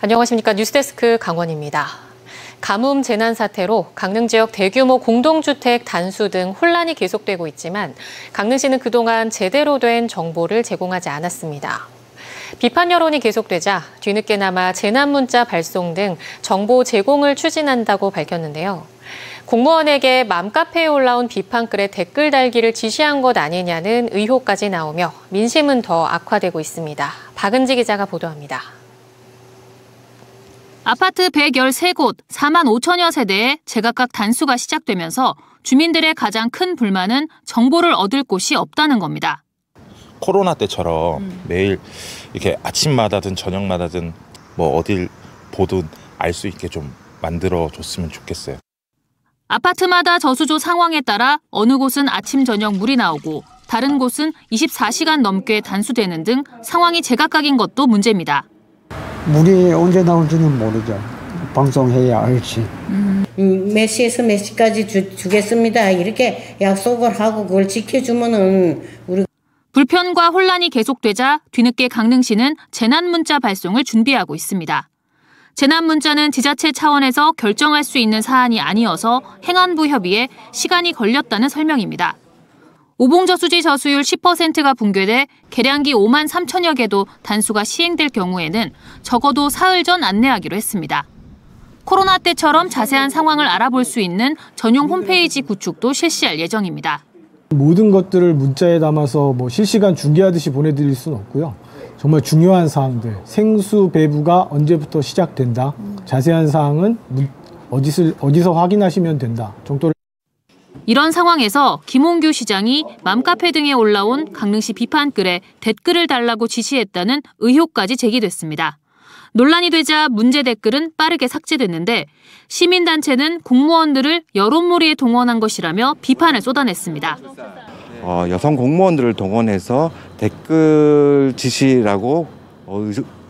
안녕하십니까. 뉴스데스크 강원입니다. 가뭄 재난 사태로 강릉 지역 대규모 공동주택 단수 등 혼란이 계속되고 있지만 강릉시는 그동안 제대로 된 정보를 제공하지 않았습니다. 비판 여론이 계속되자 뒤늦게나마 재난 문자 발송 등 정보 제공을 추진한다고 밝혔는데요. 공무원에게 맘카페에 올라온 비판글에 댓글 달기를 지시한 것 아니냐는 의혹까지 나오며 민심은 더 악화되고 있습니다. 박은지 기자가 보도합니다. 아파트 113곳, 4만 5천여 세대의 제각각 단수가 시작되면서 주민들의 가장 큰 불만은 정보를 얻을 곳이 없다는 겁니다. 코로나 때처럼 매일 이렇게 아침마다든 저녁마다든 뭐 어딜 보든 알 수 있게 좀 만들어줬으면 좋겠어요. 아파트마다 저수조 상황에 따라 어느 곳은 아침 저녁 물이 나오고 다른 곳은 24시간 넘게 단수되는 등 상황이 제각각인 것도 문제입니다. 물이 언제 나올지는 모르죠. 방송해야 알지. 몇 시에서 몇 시까지 주겠습니다. 이렇게 약속을 하고 그걸 지켜주면은 우리. 불편과 혼란이 계속되자 뒤늦게 강릉시는 재난 문자 발송을 준비하고 있습니다. 재난 문자는 지자체 차원에서 결정할 수 있는 사안이 아니어서 행안부 협의에 시간이 걸렸다는 설명입니다. 오봉저수지 저수율 10%가 붕괴돼 계량기 5만 3천여 개도 단수가 시행될 경우에는 적어도 사흘 전 안내하기로 했습니다. 코로나 때처럼 자세한 상황을 알아볼 수 있는 전용 홈페이지 구축도 실시할 예정입니다. 모든 것들을 문자에 담아서 실시간 중계하듯이 보내드릴 수는 없고요. 정말 중요한 사항들, 생수 배부가 언제부터 시작된다, 자세한 사항은 어디서 확인하시면 된다 정도를. 이런 상황에서 김홍규 시장이 맘카페 등에 올라온 강릉시 비판글에 댓글을 달라고 지시했다는 의혹까지 제기됐습니다. 논란이 되자 문제 댓글은 빠르게 삭제됐는데 시민단체는 공무원들을 여론몰이에 동원한 것이라며 비판을 쏟아냈습니다. 여성 공무원들을 동원해서 댓글 지시라고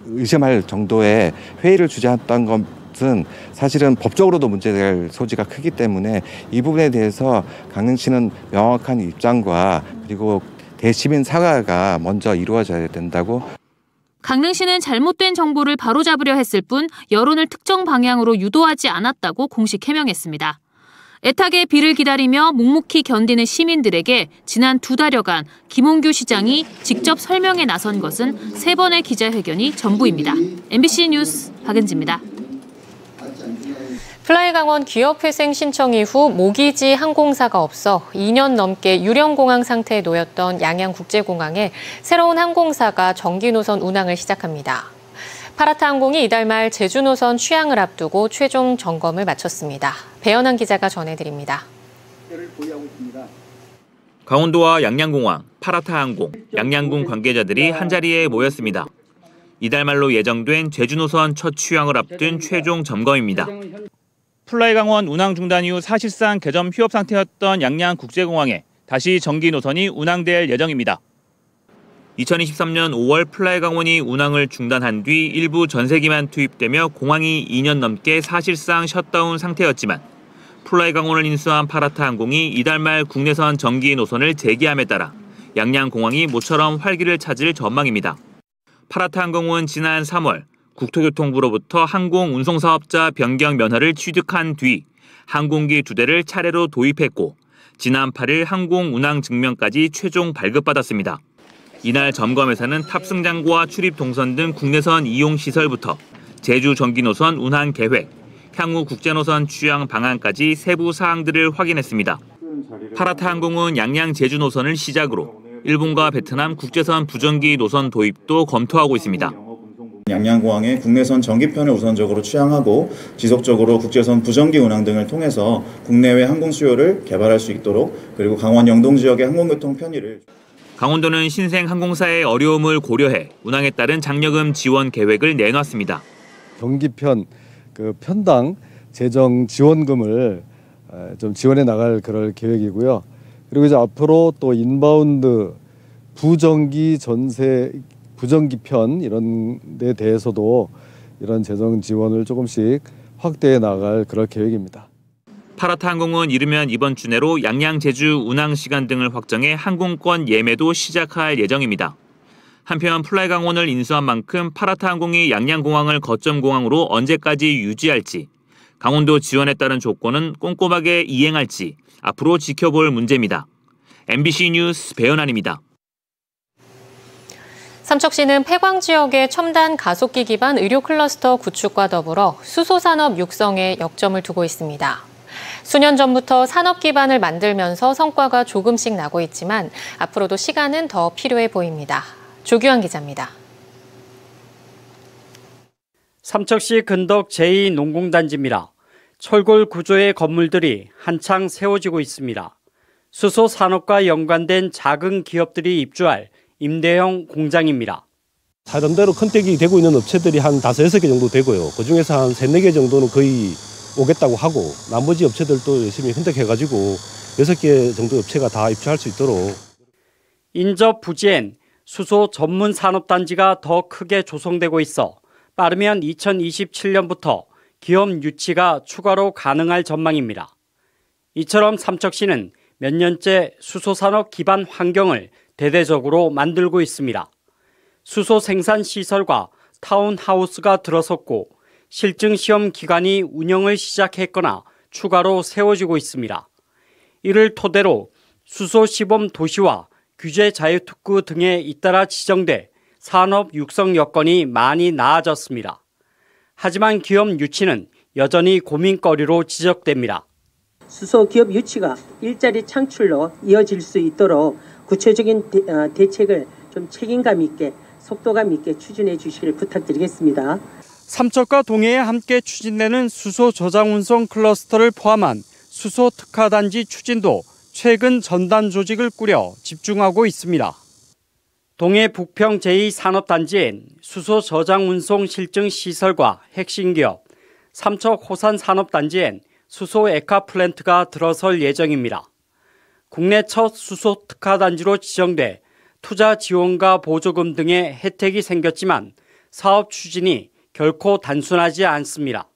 의심할 정도의 회의를 주재했던 것은 사실은 법적으로도 문제될 소지가 크기 때문에 이 부분에 대해서 강릉시는 명확한 입장과 그리고 대시민 사과가 먼저 이루어져야 된다고. 강릉시는 잘못된 정보를 바로잡으려 했을 뿐 여론을 특정 방향으로 유도하지 않았다고 공식 해명했습니다. 애타게 비를 기다리며 묵묵히 견디는 시민들에게 지난 2달여간 김홍규 시장이 직접 설명에 나선 것은 3번의 기자회견이 전부입니다. MBC 뉴스 박은지입니다. 플라이강원 기업회생 신청 이후 모기지 항공사가 없어 2년 넘게 유령공항 상태에 놓였던 양양국제공항에 새로운 항공사가 정기 노선 운항을 시작합니다. 파라타항공이 이달 말 제주 노선 취항을 앞두고 최종 점검을 마쳤습니다. 배현환 기자가 전해드립니다. 강원도와 양양공항, 파라타항공, 양양군 관계자들이 한자리에 모였습니다. 이달 말로 예정된 제주 노선 첫 취항을 앞둔 최종 점검입니다. 플라이강원 운항 중단 이후 사실상 개점 휴업 상태였던 양양국제공항에 다시 정기 노선이 운항될 예정입니다. 2023년 5월 플라이강원이 운항을 중단한 뒤 일부 전세기만 투입되며 공항이 2년 넘게 사실상 셧다운 상태였지만 플라이강원을 인수한 파라타항공이 이달 말 국내선 정기 노선을 재개함에 따라 양양공항이 모처럼 활기를 찾을 전망입니다. 파라타항공은 지난 3월 국토교통부로부터 항공운송사업자 변경 면허를 취득한 뒤 항공기 2대를 차례로 도입했고 지난 8일 항공운항증명까지 최종 발급받았습니다. 이날 점검에서는 탑승장구와 출입 동선 등 국내선 이용 시설부터 제주 정기 노선 운항 계획, 향후 국제노선 취항 방안까지 세부 사항들을 확인했습니다. 파라타항공은 양양 제주 노선을 시작으로 일본과 베트남 국제선 부정기 노선 도입도 검토하고 있습니다. 양양공항의 국내선 정기편을 우선적으로 취항하고 지속적으로 국제선 부정기 운항 등을 통해서 국내외 항공 수요를 개발할 수 있도록 그리고 강원 영동 지역의 항공교통 편의를. 강원도는 신생 항공사의 어려움을 고려해 운항에 따른 장려금 지원 계획을 내놨습니다. 경기편 편당 재정 지원금을 좀 지원해 나갈 그럴 계획이고요. 그리고 이제 앞으로 또 인바운드 부정기 전세 부정기편 이런 데 대해서도 이런 재정 지원을 조금씩 확대해 나갈 그럴 계획입니다. 파라타항공은 이르면 이번 주 내로 양양 제주 운항 시간 등을 확정해 항공권 예매도 시작할 예정입니다. 한편 플라이강원을 인수한 만큼 파라타항공이 양양공항을 거점 공항으로 언제까지 유지할지, 강원도 지원에 따른 조건은 꼼꼼하게 이행할지 앞으로 지켜볼 문제입니다. MBC 뉴스 배현환입니다. 삼척시는 폐광 지역의 첨단 가속기 기반 의료 클러스터 구축과 더불어 수소산업 육성에 역점을 두고 있습니다. 수년 전부터 산업 기반을 만들면서 성과가 조금씩 나고 있지만 앞으로도 시간은 더 필요해 보입니다. 조규환 기자입니다. 삼척시 근덕 제2농공단지입니다. 철골 구조의 건물들이 한창 세워지고 있습니다. 수소 산업과 연관된 작은 기업들이 입주할 임대형 공장입니다. 나름대로 컨택이 되고 있는 업체들이 한 5, 6개 정도 되고요. 그중에서 한 3, 4개 정도는 거의 오겠다고 하고 나머지 업체들도 열심히 컨택해가지고 6개 정도 업체가 다 입주할 수 있도록. 인접 부지엔 수소 전문 산업단지가 더 크게 조성되고 있어 빠르면 2027년부터 기업 유치가 추가로 가능할 전망입니다. 이처럼 삼척시는 몇 년째 수소산업 기반 환경을 대대적으로 만들고 있습니다. 수소 생산 시설과 타운하우스가 들어섰고 실증 시험 기관이 운영을 시작했거나 추가로 세워지고 있습니다. 이를 토대로 수소 시범 도시와 규제 자유특구 등에 잇따라 지정돼 산업 육성 여건이 많이 나아졌습니다. 하지만 기업 유치는 여전히 고민거리로 지적됩니다. 수소 기업 유치가 일자리 창출로 이어질 수 있도록 구체적인 대책을 좀 책임감 있게 속도감 있게 추진해 주시기를 부탁드리겠습니다. 삼척과 동해에 함께 추진되는 수소 저장 운송 클러스터를 포함한 수소 특화단지 추진도 최근 전단 조직을 꾸려 집중하고 있습니다. 동해 북평 제2산업단지엔 수소 저장 운송 실증 시설과 핵심 기업, 삼척 호산 산업단지엔 수소 액화 플랜트가 들어설 예정입니다. 국내 첫 수소 특화단지로 지정돼 투자 지원과 보조금 등의 혜택이 생겼지만 사업 추진이 결코 단순하지 않습니다.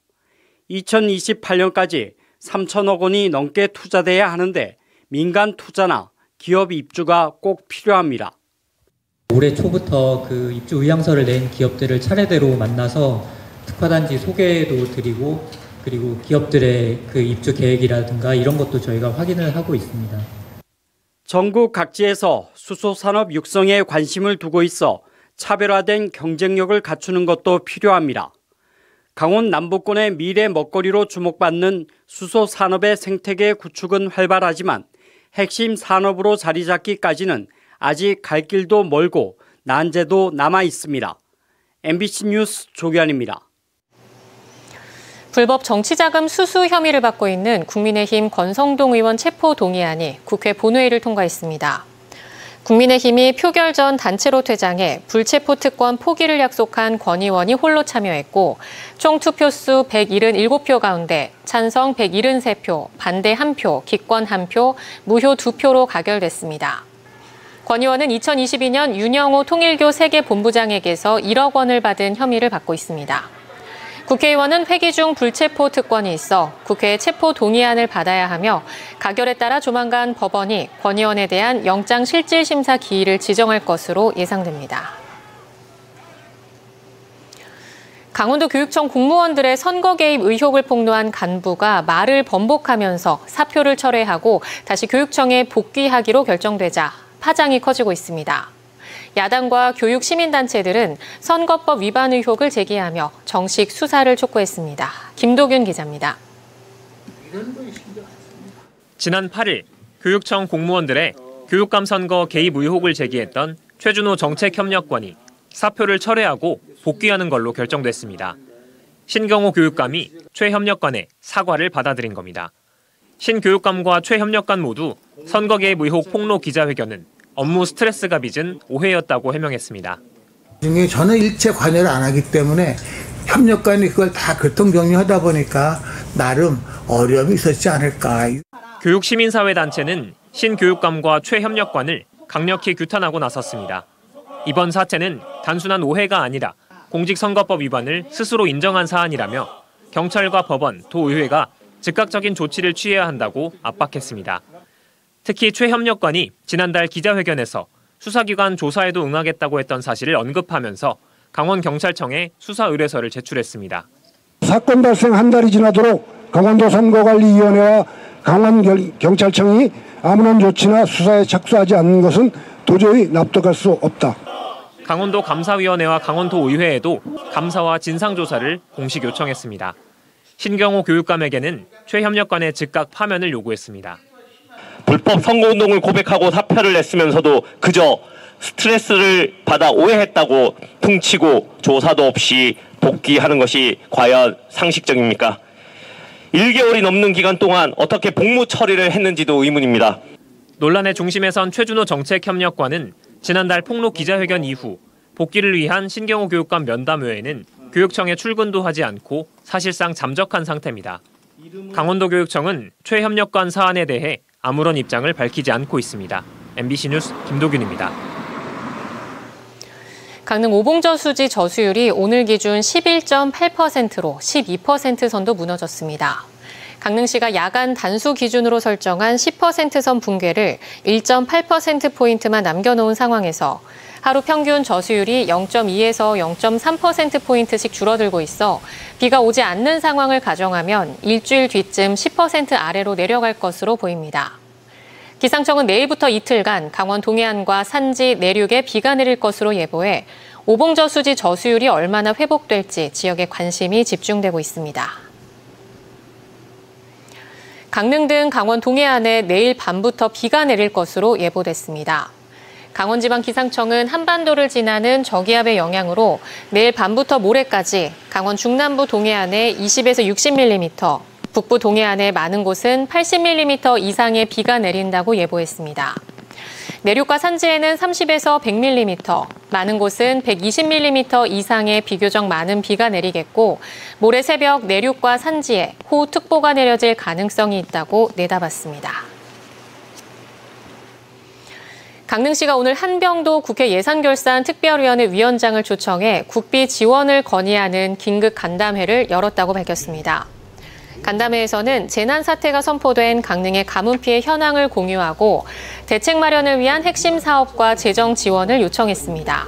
2028년까지 3천억 원이 넘게 투자돼야 하는데 민간 투자나 기업 입주가 꼭 필요합니다. 올해 초부터 그 입주 의향서를 낸 기업들을 차례대로 만나서 특화단지 소개도 드리고 그리고 기업들의 그 입주 계획이라든가 이런 것도 저희가 확인을 하고 있습니다. 전국 각지에서 수소산업 육성에 관심을 두고 있어 차별화된 경쟁력을 갖추는 것도 필요합니다. 강원 남부권의 미래 먹거리로 주목받는 수소산업의 생태계 구축은 활발하지만 핵심 산업으로 자리 잡기까지는 아직 갈 길도 멀고 난제도 남아 있습니다. MBC 뉴스 조규환입니다. 불법 정치자금 수수 혐의를 받고 있는 국민의힘 권성동 의원 체포 동의안이 국회 본회의를 통과했습니다. 국민의힘이 표결 전 단체로 퇴장해 불체포 특권 포기를 약속한 권 의원이 홀로 참여했고 총 투표수 177표 가운데 찬성 173표, 반대 1표, 기권 1표, 무효 2표로 가결됐습니다. 권 의원은 2022년 윤영호 통일교 세계본부장에게서 1억 원을 받은 혐의를 받고 있습니다. 국회의원은 회기 중 불체포 특권이 있어 국회의 체포 동의안을 받아야 하며 가결에 따라 조만간 법원이 권 의원에 대한 영장 실질 심사 기일을 지정할 것으로 예상됩니다. 강원도 교육청 공무원들의 선거 개입 의혹을 폭로한 간부가 말을 번복하면서 사표를 철회하고 다시 교육청에 복귀하기로 결정되자 파장이 커지고 있습니다. 야당과 교육 시민단체들은 선거법 위반 의혹을 제기하며 정식 수사를 촉구했습니다. 김도균 기자입니다. 지난 8일 교육청 공무원들의 교육감 선거 개입 의혹을 제기했던 최준호 정책협력관이 사표를 철회하고 복귀하는 걸로 결정됐습니다. 신경호 교육감이 최 협력관의 사과를 받아들인 겁니다. 신 교육감과 최 협력관 모두 선거 개입 의혹 폭로 기자회견은 업무 스트레스가 빚은 오해였다고 해명했습니다. 중에 저는 일체 관여를 안 하기 때문에 협력관이 그걸 다 교통정리하다 보니까 나름 어려움이 있었지 않을까. 교육시민사회단체는 신 교육감과 최 협력관을 강력히 규탄하고 나섰습니다. 이번 사태는 단순한 오해가 아니라 공직선거법 위반을 스스로 인정한 사안이라며 경찰과 법원, 도의회가 즉각적인 조치를 취해야 한다고 압박했습니다. 특히 최 협력관이 지난달 기자회견에서 수사기관 조사에도 응하겠다고 했던 사실을 언급하면서 강원경찰청에 수사 의뢰서를 제출했습니다. 사건 발생 한 달이 지나도록 강원도 선거관리위원회와 강원경찰청이 아무런 조치나 수사에 착수하지 않는 것은 도저히 납득할 수 없다. 강원도 감사위원회와 강원도 의회에도 감사와 진상조사를 공식 요청했습니다. 신경호 교육감에게는 최 협력관의 즉각 파면을 요구했습니다. 불법 선거운동을 고백하고 사표를 냈으면서도 그저 스트레스를 받아 오해했다고 퉁치고 조사도 없이 복귀하는 것이 과연 상식적입니까? 1개월이 넘는 기간 동안 어떻게 복무 처리를 했는지도 의문입니다. 논란의 중심에 선 최준호 정책협력관은 지난달 폭로 기자회견 이후 복귀를 위한 신경호 교육감 면담 외에는 교육청에 출근도 하지 않고 사실상 잠적한 상태입니다. 강원도 교육청은 최 협력관 사안에 대해 아무런 입장을 밝히지 않고 있습니다. MBC 뉴스 김도균입니다. 강릉 오봉저 수지 저수율이 오늘 기준 11.8%로 12% 선도 무너졌습니다. 강릉시가 야간 단수 기준으로 설정한 10% 선 붕괴를 1.8%포인트만 남겨놓은 상황에서 하루 평균 저수율이 0.2에서 0.3%포인트씩 줄어들고 있어 비가 오지 않는 상황을 가정하면 일주일 뒤쯤 10% 아래로 내려갈 것으로 보입니다. 기상청은 내일부터 이틀간 강원 동해안과 산지, 내륙에 비가 내릴 것으로 예보해 오봉저 수지 저수율이 얼마나 회복될지 지역에 관심이 집중되고 있습니다. 강릉 등 강원 동해안에 내일 밤부터 비가 내릴 것으로 예보됐습니다. 강원지방기상청은 한반도를 지나는 저기압의 영향으로 내일 밤부터 모레까지 강원 중남부 동해안에 20에서 60mm, 북부 동해안의 많은 곳은 80mm 이상의 비가 내린다고 예보했습니다. 내륙과 산지에는 30에서 100mm, 많은 곳은 120mm 이상의 비교적 많은 비가 내리겠고 모레 새벽 내륙과 산지에 호우특보가 내려질 가능성이 있다고 내다봤습니다. 강릉시가 오늘 한병도 국회 예산결산특별위원회 위원장을 초청해 국비 지원을 건의하는 긴급 간담회를 열었다고 밝혔습니다. 간담회에서는 재난 사태가 선포된 강릉의 가뭄 피해 현황을 공유하고 대책 마련을 위한 핵심 사업과 재정 지원을 요청했습니다.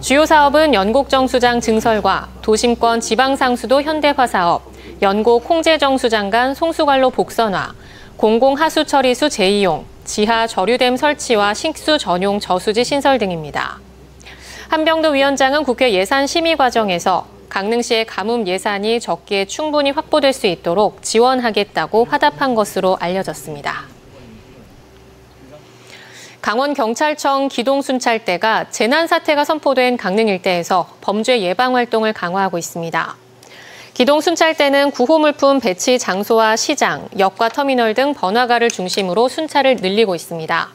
주요 사업은 연곡정수장 증설과 도심권 지방상수도 현대화 사업, 연곡 홍제정수장 간 송수관로 복선화, 공공하수처리수 재이용, 지하 저류댐 설치와 식수 전용 저수지 신설 등입니다. 한병도 위원장은 국회 예산 심의 과정에서 강릉시의 가뭄 예산이 적기에 충분히 확보될 수 있도록 지원하겠다고 화답한 것으로 알려졌습니다. 강원경찰청 기동순찰대가 재난 사태가 선포된 강릉 일대에서 범죄 예방 활동을 강화하고 있습니다. 기동순찰대는 구호물품 배치 장소와 시장, 역과 터미널 등 번화가를 중심으로 순찰을 늘리고 있습니다.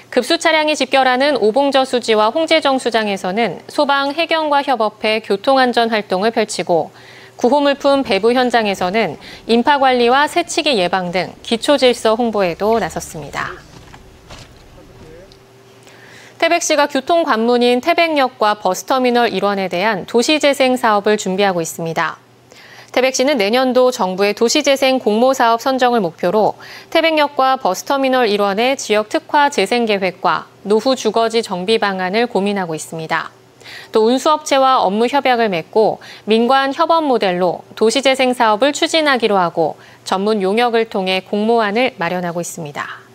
급수 차량이 집결하는 오봉저 수지와 홍제정수장에서는 소방, 해경과 협업해 교통안전 활동을 펼치고 구호물품 배부 현장에서는 인파 관리와 새치기 예방 등 기초질서 홍보에도 나섰습니다. 태백시가 교통관문인 태백역과 버스터미널 일원에 대한 도시재생 사업을 준비하고 있습니다. 태백시는 내년도 정부의 도시재생 공모사업 선정을 목표로 태백역과 버스터미널 일원의 지역 특화 재생 계획과 노후 주거지 정비 방안을 고민하고 있습니다. 또 운수업체와 업무 협약을 맺고 민관 협업 모델로 도시재생 사업을 추진하기로 하고 전문 용역을 통해 공모안을 마련하고 있습니다.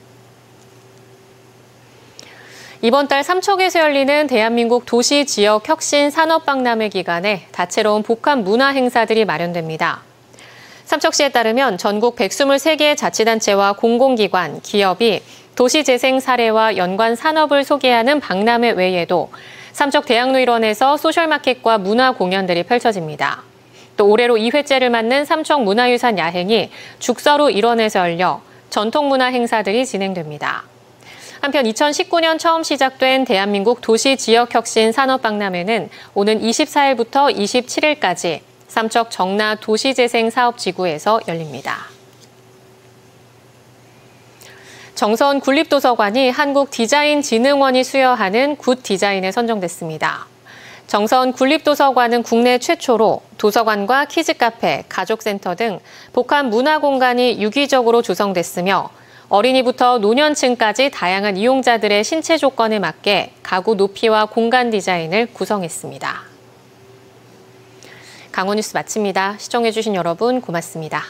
이번 달 삼척에서 열리는 대한민국 도시 지역 혁신 산업박람회 기간에 다채로운 복합 문화 행사들이 마련됩니다. 삼척시에 따르면 전국 123개의 자치단체와 공공기관, 기업이 도시재생 사례와 연관 산업을 소개하는 박람회 외에도 삼척 대학로 일원에서 소셜마켓과 문화 공연들이 펼쳐집니다. 또 올해로 2회째를 맞는 삼척 문화유산 야행이 죽서루 일원에서 열려 전통문화 행사들이 진행됩니다. 한편 2019년 처음 시작된 대한민국 도시지역혁신 산업박람회는 오는 24일부터 27일까지 삼척 정나 도시재생사업지구에서 열립니다. 정선 군립도서관이 한국디자인진흥원이 수여하는 굿 디자인에 선정됐습니다. 정선 군립도서관은 국내 최초로 도서관과 키즈카페, 가족센터 등 복합 문화공간이 유기적으로 조성됐으며 어린이부터 노년층까지 다양한 이용자들의 신체 조건에 맞게 가구 높이와 공간 디자인을 구성했습니다. 강원뉴스 마칩니다. 시청해주신 여러분 고맙습니다.